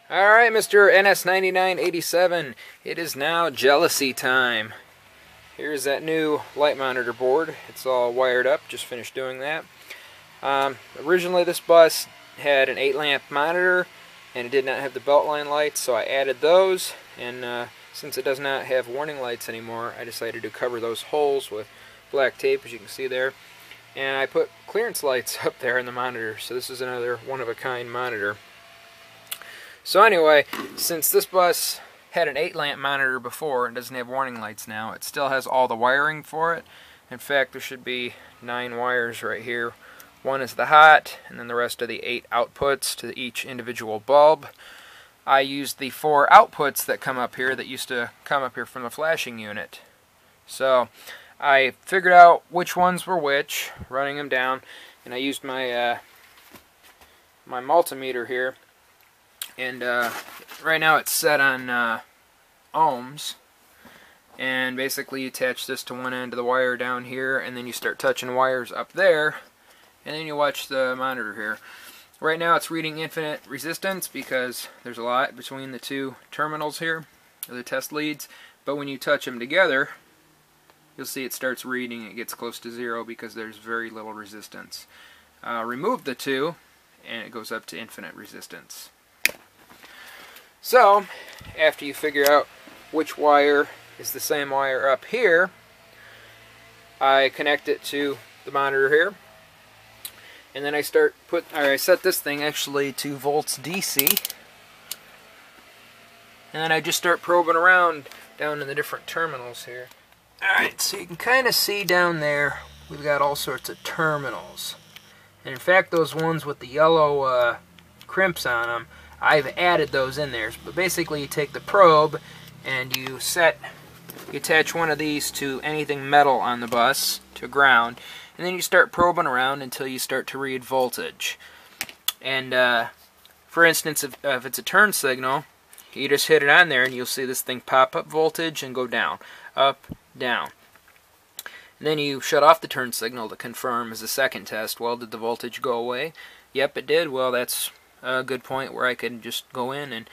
Alright, Mr. NS9987, it is now jealousy time. Here's that new light monitor board. It's all wired up, just finished doing that. Originally this bus had an 8-lamp monitor and it did not have the beltline lights, so I added those, and since it does not have warning lights anymore, I decided to cover those holes with black tape, as you can see there. And I put clearance lights up there in the monitor, so this is another one-of-a-kind monitor. So anyway, since this bus had an 8-lamp monitor before and doesn't have warning lights now, it still has all the wiring for it. In fact, there should be 9 wires right here. One is the hot, and then the rest are the 8 outputs to each individual bulb. I used the 4 outputs that come up here that used to come up here from the flashing unit. So I figured out which ones were which, running them down, and I used my my multimeter here. And right now it's set on ohms, and basically you attach this to one end of the wire down here, and then you start touching wires up there, and then you watch the monitor here. Right now it's reading infinite resistance because there's a lot between the two terminals here, the test leads, but when you touch them together, you'll see it starts reading. It gets close to 0 because there's very little resistance. Remove the two, and it goes up to infinite resistance. So, after you figure out which wire is the same wire up here, I connect it to the monitor here, and then I set this thing actually to volts DC, and then I just start probing around down in the different terminals here. Alright, so you can kind of see down there we've got all sorts of terminals, and in fact those ones with the yellow crimps on them, I've added those in there. But basically you take the probe and you attach one of these to anything metal on the bus, to ground, and then you start probing around until you start to read voltage. And for instance, if it's a turn signal, you just hit it on there and you'll see this thing pop up voltage and go down, up, down. And then you shut off the turn signal to confirm as a second test. Well, did the voltage go away? Yep, it did. Well, that's a good point where I can just go in and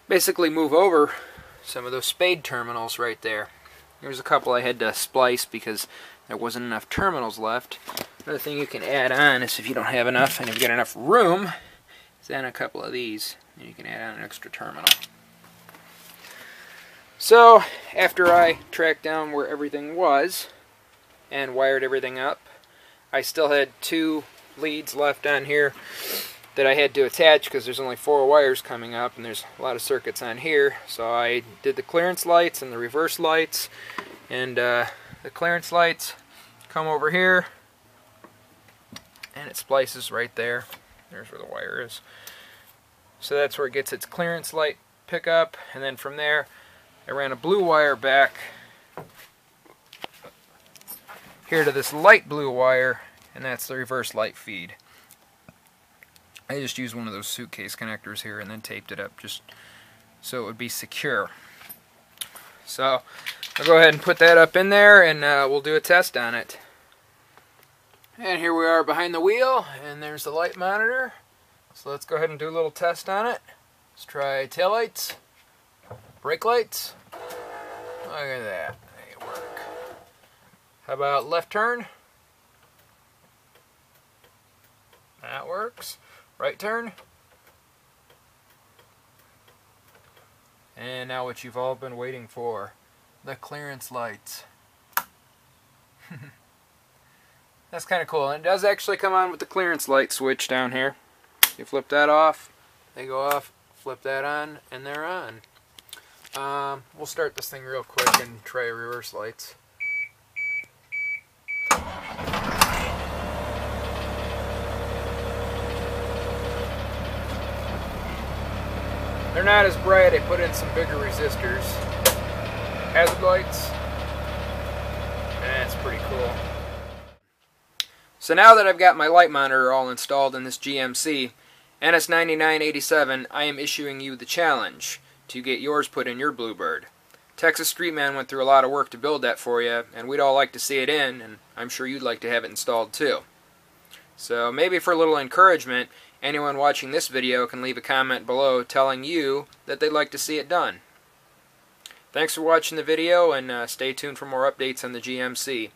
basically move over some of those spade terminals right there. There's a couple I had to splice because there wasn't enough terminals left. Another thing you can add on is, if you don't have enough and you've got enough room, is add a couple of these and you can add on an extra terminal. So after I tracked down where everything was and wired everything up, I still had 2 leads left on here that I had to attach because there's only 4 wires coming up and there's a lot of circuits on here. So I did the clearance lights and the reverse lights, and the clearance lights come over here and it splices right there. There's where the wire is. So that's where it gets its clearance light pickup, and then from there I ran a blue wire back here to this light blue wire, and that's the reverse light feed. I just used one of those suitcase connectors here and then taped it up just so it would be secure. So I'll go ahead and put that up in there, and we'll do a test on it. And here we are behind the wheel, and there's the light monitor. So let's go ahead and do a little test on it. Let's try taillights, brake lights. Look at that, they work. How about left turn? That works. Right turn. And now what you've all been waiting for, the clearance lights. That's kind of cool. And it does actually come on with the clearance light switch down here. You flip that off, they go off, flip that on, and they're on. We'll start this thing real quick and try reverse lights. They're not as bright. I put in some bigger resistors. Hazard lights. That's pretty cool. So now that I've got my light monitor all installed in this GMC NS9987, I am issuing you the challenge to get yours put in your Bluebird. txstreetman went through a lot of work to build that for you, and we'd all like to see it in, and I'm sure you'd like to have it installed too. So maybe for a little encouragement, anyone watching this video can leave a comment below telling you that they'd like to see it done. Thanks for watching the video, and stay tuned for more updates on the GMC.